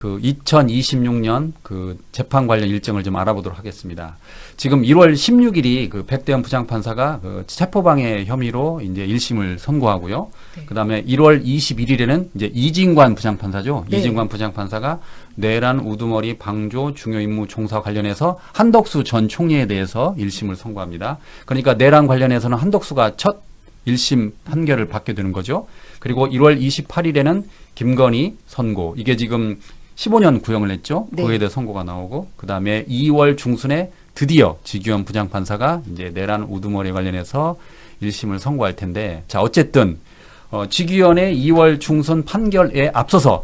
그 2026년 그 재판 관련 일정을 좀 알아보도록 하겠습니다. 지금 1월 16일이 그 백대현 부장판사가 그 체포방해 혐의로 이제 1심을 선고하고요. 네. 그다음에 1월 21일에는 이제 이진관 부장판사죠. 네. 이진관 부장판사가 내란 우두머리 방조 중요 임무 종사 관련해서 한덕수 전 총리에 대해서 1심을 선고합니다. 그러니까 내란 관련해서는 한덕수가 첫 1심 판결을 받게 되는 거죠. 그리고 1월 28일에는 김건희 선고. 이게 지금 15년 구형을 했죠. 네. 그에 대해 선고가 나오고 그다음에 2월 중순에 드디어 지규현 부장판사가 이제 내란 우두머리 관련해서 1심을 선고할 텐데, 자 어쨌든 지규현의 2월 중순 판결에 앞서서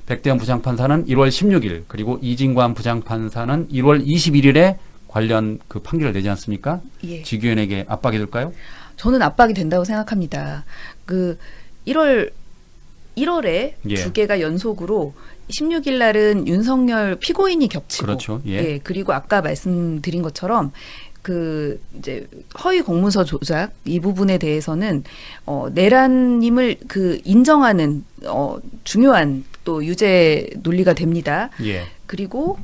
백대현 부장판사는 1월 16일 그리고 이진관 부장판사는 1월 21일에 관련 그 판결을 내지 않습니까? 예. 지규현에게 압박이 될까요? 저는 압박이 된다고 생각합니다. 그 1월에 예. 두 개가 연속으로 16일 날은 윤석열 피고인이 겹치고, 그렇죠. 예. 그리고 아까 말씀드린 것처럼 그 이제 허위 공문서 조작 이 부분에 대해서는 내란임을 그 인정하는 중요한 또 유죄 논리가 됩니다. 예. 그리고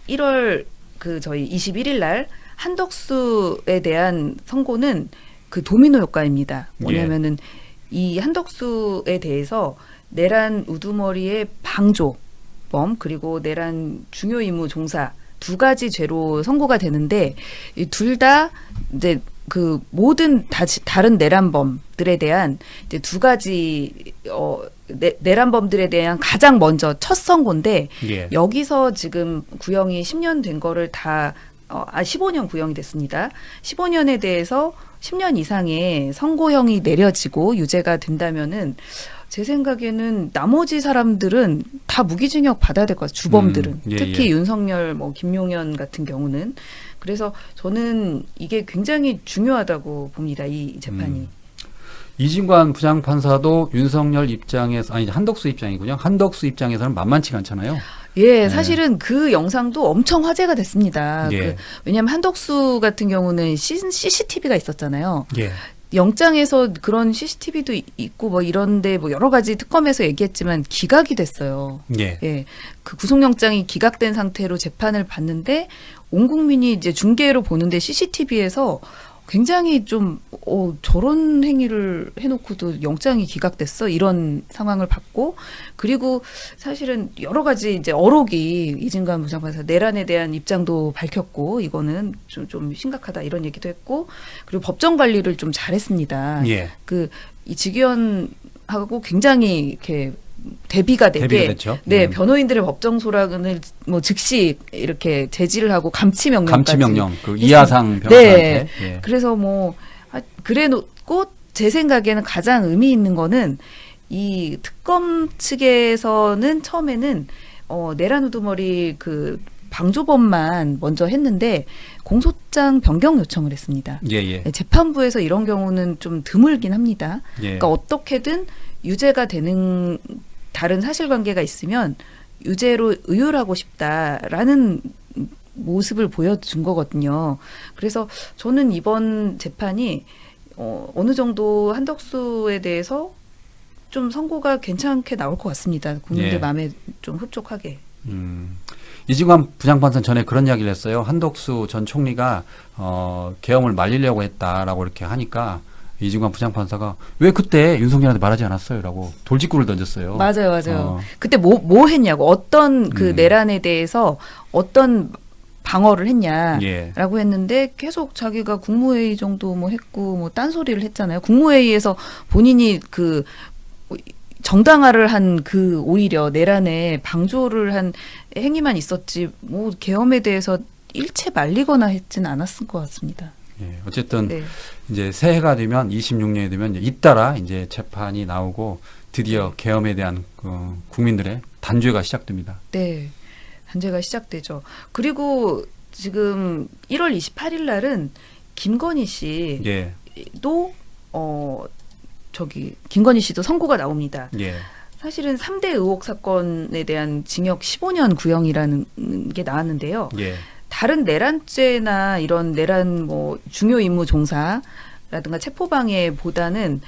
1월 그 저희 21일 날 한덕수에 대한 선고는 그 도미노 효과입니다. 뭐냐면은 이 한덕수에 대해서 내란 우두머리의 방조범 그리고 내란 중요 임무 종사 두 가지 죄로 선고가 되는데 이 둘 다 이제 그 모든 다른 내란범들에 대한 이제 두 가지 내란범들에 대한 가장 먼저 첫 선고인데 예. 여기서 지금 구형이 10년 된 거를 다 15년 구형이 됐습니다. 15년에 대해서 10년 이상의 선고형이 내려지고 유죄가 된다면은 제 생각에는 나머지 사람들은 다 무기징역 받아야 될 것 같아요. 주범들은. 예, 특히 예. 윤석열, 김용현 같은 경우는. 그래서 저는 이게 굉장히 중요하다고 봅니다. 이 재판이. 이진관 부장판사도 윤석열 입장에서, 아니 한덕수 입장이군요. 한덕수 입장에서는 만만치가 않잖아요. 예, 사실은 그 영상도 엄청 화제가 됐습니다. 예. 왜냐하면 한덕수 같은 경우는 CCTV가 있었잖아요. 예. 영장에서 그런 CCTV도 있고 뭐 이런데 뭐 여러 가지 특검에서 얘기했지만 기각이 됐어요. 예. 예. 그 구속영장이 기각된 상태로 재판을 받는데 온 국민이 이제 중계로 보는데 CCTV에서 굉장히 좀 저런 행위를 해놓고도 영장이 기각됐어 이런 상황을 봤고, 그리고 사실은 여러 가지 이제 어록이 이진관 부장판사 내란에 대한 입장도 밝혔고 이거는 좀 심각하다 이런 얘기도 했고, 그리고 법정 관리를 좀 잘했습니다. 예. 이 지규현하고 굉장히 이렇게 대비가 되게 됐죠. 네, 변호인들의 법정 소락을 뭐 즉시 이렇게 제지를 하고 감치 명령까지. 그 이하상 변호사한테. 네. 예. 그래서 뭐 그래놓고 제 생각에는 가장 의미 있는 거는 이 특검 측에서는 처음에는 내란 우두머리 그 방조범만 먼저 했는데 공소장 변경 요청을 했습니다. 예, 예. 네, 재판부에서 이런 경우는 좀 드물긴 합니다. 예. 그러니까 어떻게든 유죄가 되는 다른 사실관계가 있으면 유죄로 의율하고 싶다라는 모습을 보여준 거거든요. 그래서 저는 이번 재판이 어느 정도 한덕수에 대해서 좀 선고가 괜찮게 나올 것 같습니다. 국민들 예. 마음에 좀 흡족하게. 이진관 부장판사는 전에 그런 이야기를 했어요. 한덕수 전 총리가 계엄을 말리려고 했다라고 이렇게 하니까 이진관 부장판사가 왜 그때 윤석열한테 말하지 않았어요? 라고 돌직구를 던졌어요. 맞아요. 그때 뭐 했냐고, 어떤 그 내란에 대해서 어떤 방어를 했냐라고 예. 했는데 계속 자기가 국무회의 정도 뭐 했고 뭐 딴소리를 했잖아요. 국무회의에서 본인이 그 정당화를 한 그 오히려 내란에 방조를 한 행위만 있었지 뭐 계엄에 대해서 일체 말리거나 했지는 않았을 것 같습니다. 예. 어쨌든 네. 이제 새해가 되면 26년이 되면 이제 잇따라 이제 재판이 나오고 드디어 계엄에 대한 국민들의 단죄가 시작됩니다. 네. 단죄가 시작되죠. 그리고 지금 1월 28일 날은 김건희 씨도 예. 김건희 씨도 선고가 나옵니다. 예. 사실은 3대 의혹 사건에 대한 징역 15년 구형이라는 게 나왔는데요. 예. 다른 내란죄나 이런 내란 뭐 중요 임무 종사라든가 체포방해보다는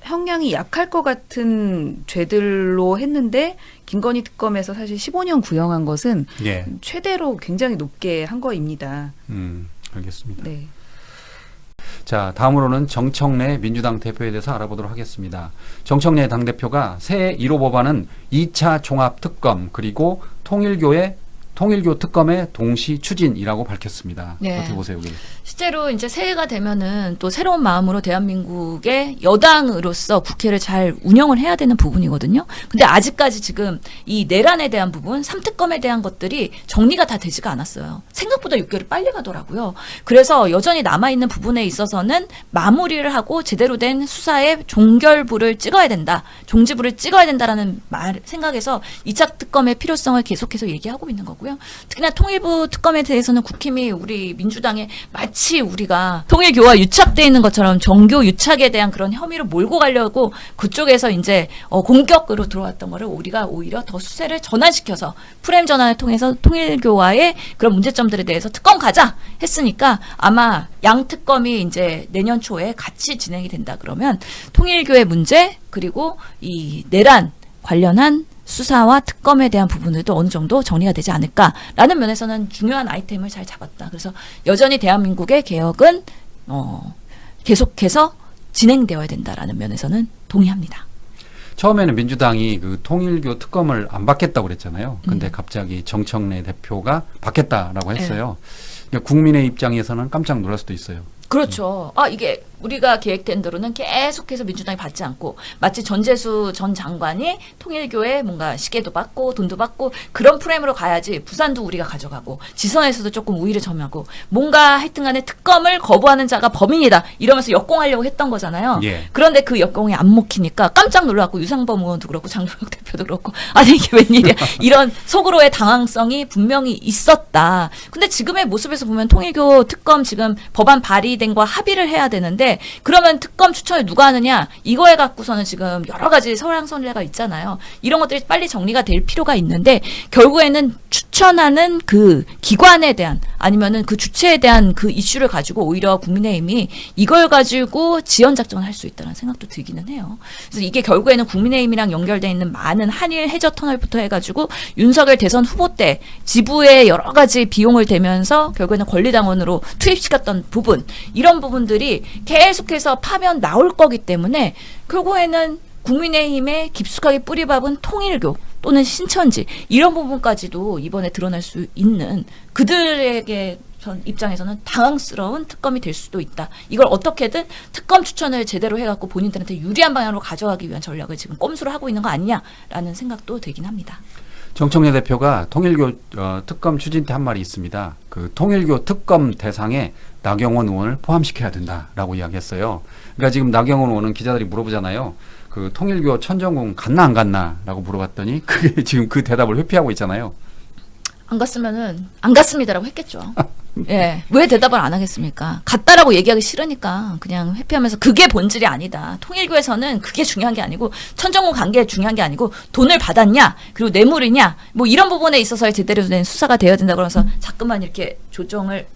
형량이 약할 것 같은 죄들로 했는데 김건희 특검에서 사실 15년 구형한 것은 예. 최대로 굉장히 높게 한 거입니다. 알겠습니다. 네. 자, 다음으로는 정청래 민주당 대표에 대해서 알아보도록 하겠습니다. 정청래 당대표가 새 1호 법안은 2차 종합특검 그리고 통일교 특검의 동시 추진이라고 밝혔습니다. 네. 어떻게 보세요, 여기? 실제로 이제 새해가 되면은 또 새로운 마음으로 대한민국의 여당으로서 국회를 잘 운영을 해야 되는 부분이거든요. 근데 아직까지 지금 이 내란에 대한 부분, 삼특검에 대한 것들이 정리가 다 되지가 않았어요. 생각보다 6개월이 빨리 가더라고요. 그래서 여전히 남아있는 부분에 있어서는 마무리를 하고 제대로 된 수사의 종결부를 찍어야 된다. 종지부를 찍어야 된다라는 생각에서 2차 특검의 필요성을 계속해서 얘기하고 있는 거고요. 특히나 통일부 특검에 대해서는 국힘이 우리 민주당에 마치 우리가 통일교와 유착돼 있는 것처럼 정교 유착에 대한 그런 혐의를 몰고 가려고 그쪽에서 이제 공격으로 들어왔던 거를 우리가 오히려 더 수세를 전환시켜서 프레임 전환을 통해서 통일교와의 그런 문제점들에 대해서 특검 가자 했으니까 아마 양 특검이 이제 내년 초에 같이 진행이 된다 그러면 통일교의 문제 그리고 이 내란 관련한 수사와 특검에 대한 부분들도 어느 정도 정리가 되지 않을까라는 면에서는 중요한 아이템을 잘 잡았다. 그래서 여전히 대한민국의 개혁은 계속해서 진행되어야 된다라는 면에서는 동의합니다. 처음에는 민주당이 그 통일교 특검을 안 받겠다고 그랬잖아요. 근데 갑자기 정청래 대표가 받겠다라고 했어요. 그러니까 국민의 입장에서는 깜짝 놀랄 수도 있어요. 그렇죠. 이게 우리가 계획된 대로는 계속해서 민주당이 받지 않고 마치 전재수 전 장관이 통일교에 뭔가 시계도 받고 돈도 받고 그런 프레임으로 가야지 부산도 우리가 가져가고 지선에서도 조금 우위를 점하고 뭔가 하여튼간에 특검을 거부하는 자가 범인이다 이러면서 역공하려고 했던 거잖아요. 예. 그런데 그 역공이 안 먹히니까 깜짝 놀랐고 유상범 의원도 그렇고 장동혁 대표도 그렇고 아니 이게 웬일이야 이런 속으로의 당황성이 분명히 있었다. 근데 지금의 모습에서 보면 통일교 특검 지금 법안 발의된 거 합의를 해야 되는데 그러면 특검 추천을 누가 하느냐 이거에 갖고서는 지금 여러 가지 설랑설레가 있잖아요. 이런 것들이 빨리 정리가 될 필요가 있는데 결국에는 추천하는 그 기관에 대한 아니면은 그 주체에 대한 그 이슈를 가지고 오히려 국민의힘이 이걸 가지고 지연 작전을 할 수 있다는 생각도 들기는 해요. 그래서 이게 결국에는 국민의힘이랑 연결되어 있는 많은 한일 해저 터널부터 해가지고 윤석열 대선 후보 때 지부에 여러 가지 비용을 대면서 결국에는 권리당원으로 투입시켰던 부분 이런 부분들이 계속해서 파면 나올 거기 때문에 결국에는 국민의힘의 깊숙하게 뿌리박은 통일교 또는 신천지 이런 부분까지도 이번에 드러날 수 있는 그들에게 입장에서는 당황스러운 특검이 될 수도 있다. 이걸 어떻게든 특검 추천을 제대로 해갖고 본인들한테 유리한 방향으로 가져가기 위한 전략을 지금 꼼수를 하고 있는 거 아니냐라는 생각도 들긴 합니다. 정청래 대표가 통일교 특검 추진 때 한 말이 있습니다. 그 통일교 특검 대상에 나경원 의원을 포함시켜야 된다라고 이야기했어요. 그러니까 지금 나경원 의원은 기자들이 물어보잖아요. 그 통일교 천정궁 갔나 안 갔나라고 물어봤더니 그게 지금 그 대답을 회피하고 있잖아요. 안 갔으면은 안 갔습니다라고 했겠죠. 예, 왜 대답을 안 하겠습니까? 갔다라고 얘기하기 싫으니까 그냥 회피하면서 그게 본질이 아니다. 통일교에서는 그게 중요한 게 아니고 천정궁 간 게 중요한 게 아니고 돈을 받았냐 그리고 뇌물이냐 뭐 이런 부분에 있어서의 제대로 된 수사가 되어야 된다 그러면서 자꾸만 이렇게 조정을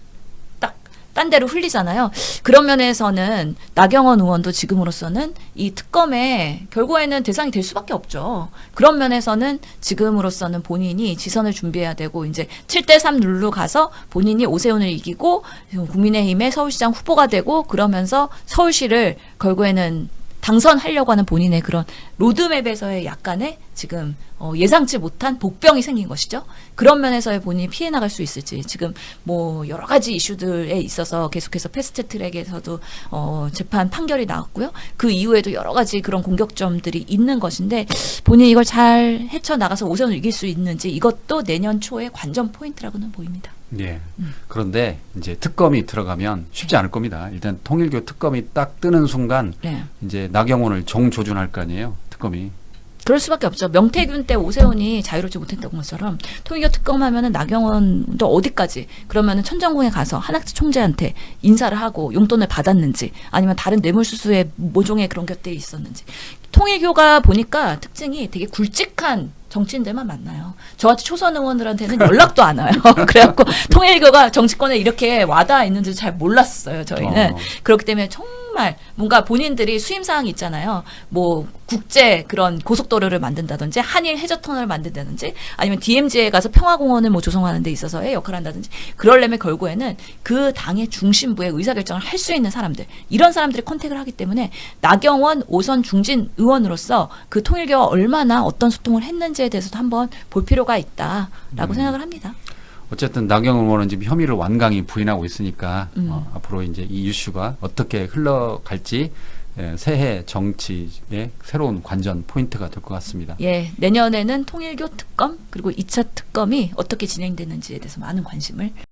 딴 데로 흘리잖아요. 그런 면에서는 나경원 의원도 지금으로서는 이 특검에 결국에는 대상이 될 수밖에 없죠. 그런 면에서는 지금으로서는 본인이 지선을 준비해야 되고 이제 7대3 룰로 가서 본인이 오세훈을 이기고 국민의힘의 서울시장 후보가 되고 그러면서 서울시를 결국에는 당선하려고 하는 본인의 그런 로드맵에서의 약간의 지금 예상치 못한 복병이 생긴 것이죠. 그런 면에서의 본인이 피해 나갈 수 있을지 지금 뭐 여러 가지 이슈들에 있어서 계속해서 패스트트랙에서도 재판 판결이 나왔고요. 그 이후에도 여러 가지 그런 공격점들이 있는 것인데 본인이 이걸 잘 헤쳐나가서 오선을 이길 수 있는지 이것도 내년 초의 관전 포인트라고는 보입니다. 예. 그런데 이제 특검이 들어가면 쉽지 않을 겁니다. 일단 통일교 특검이 딱 뜨는 순간 네. 이제 나경원을 정조준할 거 아니에요. 특검이. 그럴 수밖에 없죠. 명태균 때 오세훈이 자유롭지 못했던 것처럼 통일교 특검하면은 나경원도 어디까지 그러면은 천정궁에 가서 한학지 총재한테 인사를 하고 용돈을 받았는지 아니면 다른 뇌물수수의 모종의 그런 곁들이 있었는지 통일교가 보니까 특징이 되게 굵직한 정치인들만 만나요. 저같이 초선 의원들한테는 연락도 안 와요. 그래갖고 통일교가 정치권에 이렇게 와닿아 있는지 잘 몰랐어요. 저희는. 그렇기 때문에 정말 정말 뭔가 본인들이 수임 사항이 있잖아요. 뭐 국제 그런 고속도로를 만든다든지 한일 해저 터널을 만든다든지 아니면 DMZ에 가서 평화공원을 뭐 조성하는 데 있어서의 역할을 한다든지 그러려면 결국에는 그 당의 중심부의 의사결정을 할 수 있는 사람들 이런 사람들이 컨택을 하기 때문에 나경원 오선 중진 의원으로서 그 통일교와 얼마나 어떤 소통을 했는지에 대해서도 한번 볼 필요가 있다라고 생각을 합니다. 어쨌든 나경원 의원은 지금 혐의를 완강히 부인하고 있으니까 앞으로 이제 이 이슈가 어떻게 흘러갈지 새해 정치의 새로운 관전 포인트가 될 것 같습니다. 예, 내년에는 통일교 특검 그리고 2차 특검이 어떻게 진행되는지에 대해서 많은 관심을